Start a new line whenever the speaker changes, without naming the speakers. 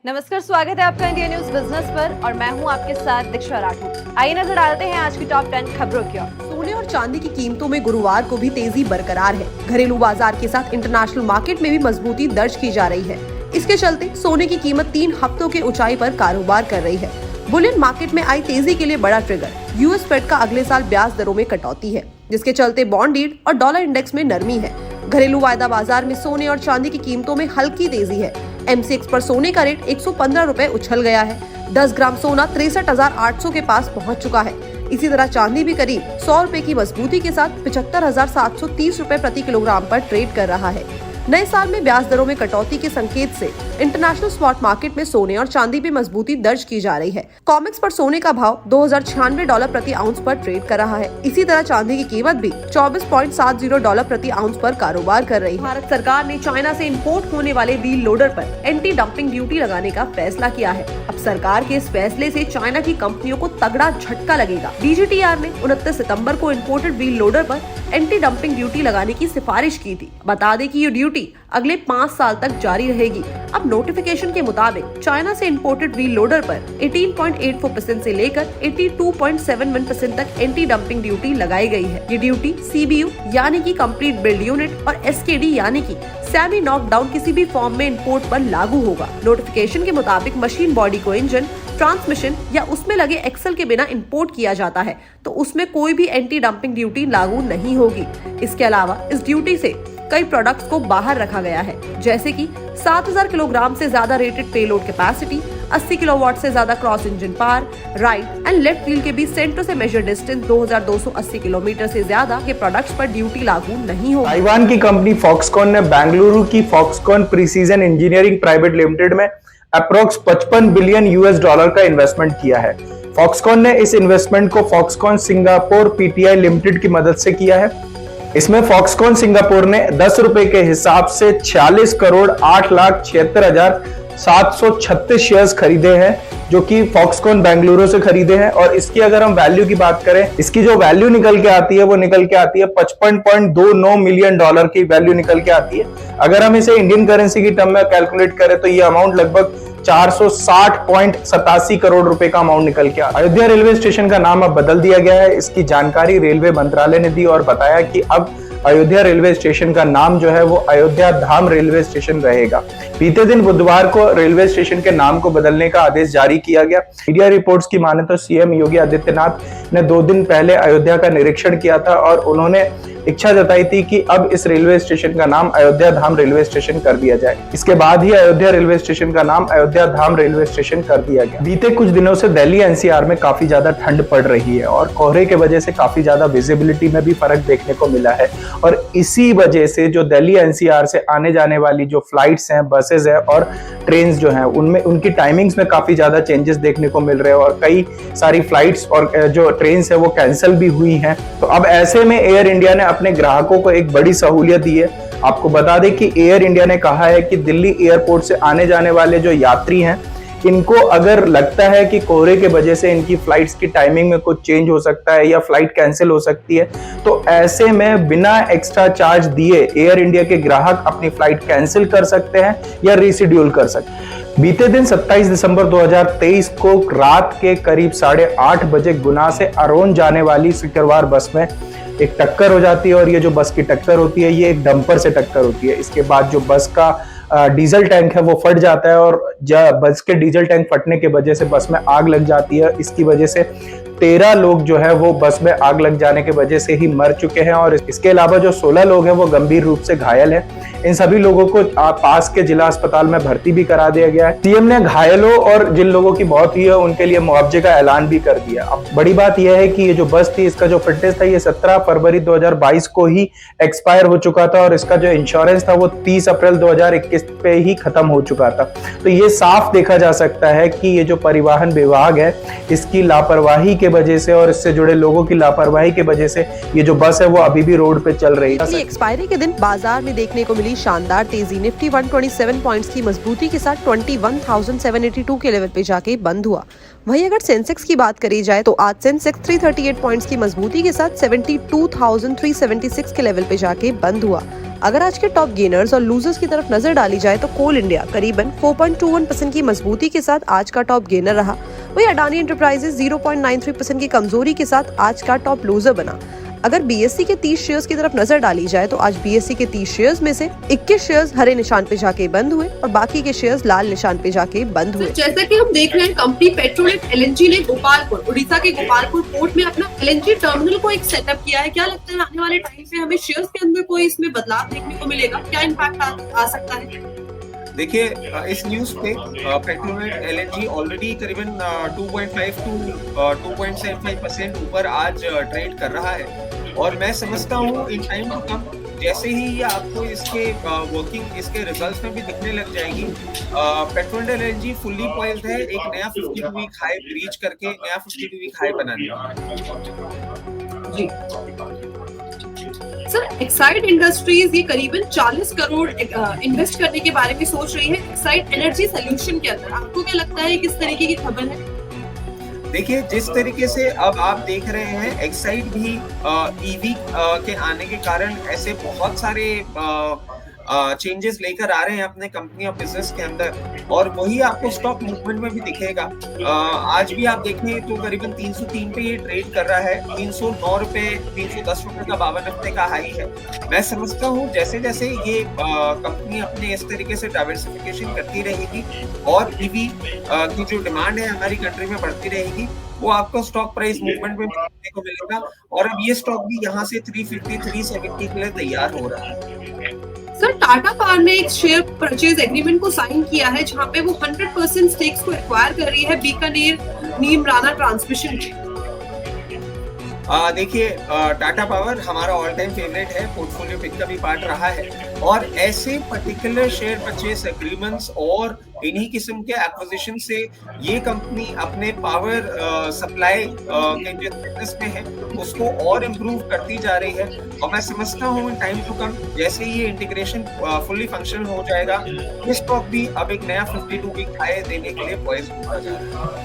नमस्कार, स्वागत है आपका इंडिया न्यूज बिजनेस पर और मैं हूं आपके साथ दीक्षा राठौर। आइए नजर डालते हैं आज की टॉप 10 खबरों की ओर।
सोने और चांदी की कीमतों में गुरुवार को भी तेजी बरकरार है। घरेलू बाजार के साथ इंटरनेशनल मार्केट में भी मजबूती दर्ज की जा रही है। इसके चलते सोने की कीमत 3 हफ्तों के ऊंचाई पर कारोबार कर रही है। बुलियन मार्केट में आई तेजी के लिए बड़ा ट्रिगर यूएस फेड का अगले साल ब्याज दरों में कटौती है, जिसके चलते बॉन्ड यील्ड और डॉलर इंडेक्स में नरमी है। घरेलू वायदा बाजार में सोने और चांदी की कीमतों में हल्की तेजी है। MCX पर सोने का रेट 115 रुपए उछल गया है। 10 ग्राम सोना 63,800 के पास पहुंच चुका है। इसी तरह चांदी भी करीब 100 रुपए की मजबूती के साथ 75,730 रुपए प्रति किलोग्राम पर ट्रेड कर रहा है। नए साल में ब्याज दरों में कटौती के संकेत से इंटरनेशनल स्पॉट मार्केट में सोने और चांदी में मजबूती दर्ज की जा रही है। कॉमेक्स पर सोने का भाव $2096 प्रति आउंस पर ट्रेड कर रहा है। इसी तरह चांदी की कीमत भी $24.70 प्रति आउंस पर कारोबार कर रही है। भारत सरकार ने चाइना से इंपोर्ट होने वाले व्हील लोडर पर एंटी डंपिंग ड्यूटी लगाने का फैसला किया है। अब सरकार के इस फैसले से चाइना की कंपनियों को तगड़ा झटका लगेगा। DGTR ने 29 सितंबर को इंपोर्टेड व्हील लोडर पर एंटी डंपिंग ड्यूटी लगाने की सिफारिश की थी। बता दें कि ये ड्यूटी अगले 5 साल तक जारी रहेगी। अब नोटिफिकेशन के मुताबिक चाइना से इंपोर्टेड व्हील लोडर पर 18.84% से लेकर 82.71% तक एंटी डंपिंग ड्यूटी लगाई गई है। ये ड्यूटी CBU यानी कि कंप्लीट बिल्ड यूनिट और SKD यानी कि सेमी नॉकडाउन किसी भी फॉर्म में इंपोर्ट पर लागू होगा। नोटिफिकेशन के मुताबिक मशीन बॉडी को इंजन, ट्रांसमिशन या उसमें लगे एक्सल के बिना इंपोर्ट किया जाता है तो उसमें कोई भी एंटी डंपिंग ड्यूटी लागू नहीं होगी। इसके अलावा इस ड्यूटी से कई प्रोडक्ट्स को बाहर रखा गया है, जैसे कि 7,000 किलोग्राम से ज्यादा रेटेड पेलोड कैपेसिटी, 80 किलोवाट से ज्यादा cross engine power, right and left wheel के बीच सेंटर से मेजर डिस्टेंस 2280 किलोमीटर से ज्यादा के प्रोडक्ट्स पर ड्यूटी लागू नहीं होगी।
ताइवान की कंपनी फॉक्सकॉन ने बेंगलुरु की Foxconn precision engineering private limited में अप्रोक्स $55 बिलियन का इन्वेस्टमेंट किया है। फॉक्सकॉन ने इस इन्वेस्टमेंट को फॉक्सकॉन सिंगापुर PTI लिमिटेड की मदद से किया है। इसमें फॉक्सकॉन सिंगापुर ने 10 रुपए के हिसाब से 46,08,76,736 शेयर्स खरीदे हैं, जो कि फॉक्सकॉन बेंगलुरु से खरीदे हैं। और इसकी अगर हम वैल्यू की बात करें, इसकी जो वैल्यू निकल के आती है वो निकल के आती है $55.29 मिलियन की वैल्यू निकल के आती है। अगर हम इसे इंडियन करेंसी की टर्म में कैलकुलेट करें तो ये अमाउंट लगभग 460.87 करोड़ रुपए का अमाउंट निकल के आया। अयोध्या रेलवे स्टेशन का नाम अब बदल दिया गया है। इसकी जानकारी रेलवे मंत्रालय ने दी और बताया कि अब अयोध्या रेलवे स्टेशन का नाम जो है वो अयोध्या धाम रेलवे स्टेशन रहेगा। बीते दिन बुधवार को रेलवे स्टेशन के नाम को बदलने का आदेश जारी किया गया। मीडिया रिपोर्ट्स की माने तो CM योगी आदित्यनाथ ने 2 दिन पहले अयोध्या का निरीक्षण किया था और उन्होंने इच्छा जताई थी कि अब इस रेलवे स्टेशन का नाम अयोध्या धाम रेलवे स्टेशन कर दिया जाए। इसके बाद ही अयोध्या रेलवे स्टेशन का नाम अयोध्या धाम रेलवे स्टेशन कर दिया गया। बीते कुछ दिनों से दिल्ली NCR में काफी ज्यादा ठंड पड़ रही है और कोहरे की वजह से काफी ज्यादा विजिबिलिटी में भी फर्क देखने को मिला है। और इसी वजह से जो दिल्ली NCR से आने जाने वाली जो फ्लाइट्स हैं, बसेस है और ट्रेन जो है उनमें उनकी टाइमिंग्स में काफी ज्यादा चेंजेस देखने को मिल रहे हैं और कई सारी फ्लाइट्स और जो ट्रेन है वो कैंसिल भी हुई हैं। तो अब ऐसे में एयर इंडिया ने अपने ग्राहकों को एक बड़ी सहूलियत दी है। आपको बता दें कि एयर इंडिया ने कहा है कि दिल्ली एयरपोर्ट से आने जाने वाले जो यात्री हैं, इनको अगर लगता है कि कोहरे के वजह से इनकी फ्लाइट्स की टाइमिंग में कुछ चेंज हो सकता है या फ्लाइट कैंसिल हो सकती है, तो ऐसे में बिना एक्स्ट्रा चार्ज दिए एयर इंडिया के ग्राहक अपनी फ्लाइट कैंसिल कर सकते हैं या रीशेड्यूल कर सकते हैं। बीते दिन 27 दिसंबर 2023 को रात के करीब 8:30 बजे गुना से अरोन जाने वाली शुक्रवार बस में एक टक्कर हो जाती है और ये जो बस की टक्कर होती है ये एक डंपर से टक्कर होती है। इसके बाद जो बस का डीजल टैंक है वो फट जाता है और बस के डीजल टैंक फटने की वजह से बस में आग लग जाती है। इसकी वजह से 13 लोग जो है वो बस में आग लग जाने की वजह से ही मर चुके हैं और इसके अलावा जो 16 लोग हैं वो गंभीर रूप से घायल हैं। इन सभी लोगों को पास के जिला अस्पताल में भर्ती भी करा दिया गया है। CM ने घायलों और जिन लोगों की मौत हुई है उनके लिए मुआवजे का ऐलान भी कर दिया। अब बड़ी बात यह है कि ये जो बस थी इसका जो फिटनेस था ये 17 फरवरी 2022 को ही एक्सपायर हो चुका था और इसका जो इंश्योरेंस था वो 30 अप्रैल 2021 पे ही खत्म हो चुका था। तो ये साफ देखा जा सकता है कि ये जो परिवहन विभाग है इसकी लापरवाही के वजह से और इससे जुड़े लोगों की लापरवाही के वजह से ये जो बस है वो अभी भी रोड पे चल रही है।
एक्सपायरी के दिन बाजार में देखने को मिली शानदार तेजी। निफ्टी 127 पॉइंट्स की मजबूती के साथ 21,782 के लेवल पे जाके बंद हुआ। वहीं अगर सेंसेक्स की बात करी जाए तो आज सेंसेक्स 338 पॉइंट्स की मजबूती के साथ 72,376 के लेवल पे जाके बंद हुआ। अगर आज के टॉप गेनर्स और लूजर्स की तरफ नजर डाली जाए तो कोल इंडिया करीबन 4.21% की मजबूती के साथ आज का टॉप गेनर रहा, वही अडानी एंटरप्राइजेज 0.93% की कमजोरी के साथ आज का टॉप लूजर बना। अगर बीएससी के 30 शेयर्स की तरफ नजर डाली जाए तो आज बीएससी के 30 शेयर्स में से 21 शेयर्स हरे निशान पे जाके बंद हुए और बाकी के शेयर्स लाल निशान पे जाके बंद हुए।
जैसा कि हम देख रहे हैं, कंपनी पेट्रोनेट एलएनजी ने गोपालपुर, उड़ीसा के गोपालपुर पोर्ट में अपना एलएनजी टर्मिनल को एक सेटअप किया है। क्या लगता है आने वाले टाइम पे हमें शेयर्स के अंदर कोई इसमें बदलाव देखने को मिलेगा? क्या इम्पैक्ट आ सकता है?
देखिए, इस न्यूज पे पेट्रोनेट एलएनजी ऑलरेडी करीबन 2.5 to 2.75% ऊपर आज ट्रेड कर रहा है और मैं समझता हूँ इन टाइम टू कम जैसे ही ये आपको इसके वर्किंग इसके रिजल्ट्स में भी दिखने लग जाएगी। पेट्रोनेट एलएनजी फुल्ली पॉइज्ड है एक नया 52 वीक हाई ब्रीच करके नया 52 वीक हाई बनाने
जी सर, एक्साइड इंडस्ट्रीज ये करीबन 40 करोड़ इन्वेस्ट करने के बारे में सोच रही है एक्साइड एनर्जी सोल्यूशन के अंदर। आपको क्या लगता है किस तरीके की खबर है?
देखिए, जिस तरीके से अब आप देख रहे हैं एक्साइड भी ईवी के आने के कारण ऐसे बहुत सारे चेंजेस लेकर आ रहे हैं अपने कंपनी और बिजनेस के अंदर और वही आपको स्टॉक मूवमेंट में भी दिखेगा। आज भी आप देखें तो करीबन 303 पे ये ट्रेड कर रहा है, 309 रुपए 310 रुपए का 52 हफ्ते का हाई है। मैं समझता हूँ जैसे जैसे ये कंपनी अपने इस तरीके से डाइवर्सिफिकेशन करती रहेगी और ईवी की जो डिमांड है हमारी कंट्री में बढ़ती रहेगी, वो आपको स्टॉक प्राइस मूवमेंट में देखने को मिलेगा और अब ये स्टॉक भी यहाँ से 350 370 के लिए तैयार हो रहा है।
सर, टाटा पावर ने एक शेयर परचेज एग्रीमेंट को साइन किया है जहां पे वो 100% स्टेक्स को एक्वायर कर रही है बीकानेर नीमराना ट्रांसमिशन के।
देखिए, टाटा पावर हमारा ऑल टाइम फेवरेट है, पोर्टफोलियो पिक का भी पार्ट रहा है और ऐसे पर्टिकुलर शेयर परचेज एग्रीमेंट्स और इन्हीं किस्म के एक्विजिशन से ये कंपनी अपने पावर सप्लाई के जो बिजनेस में है उसको और इम्प्रूव करती जा रही है और मैं समझता हूँ इन टाइम टू कम जैसे ये इंटीग्रेशन फुल्ली फंक्शनल हो जाएगा, ये स्टॉक भी अब एक नया 52 वीक हाई देने के लिए पॉइज्ड होता जा रहा है।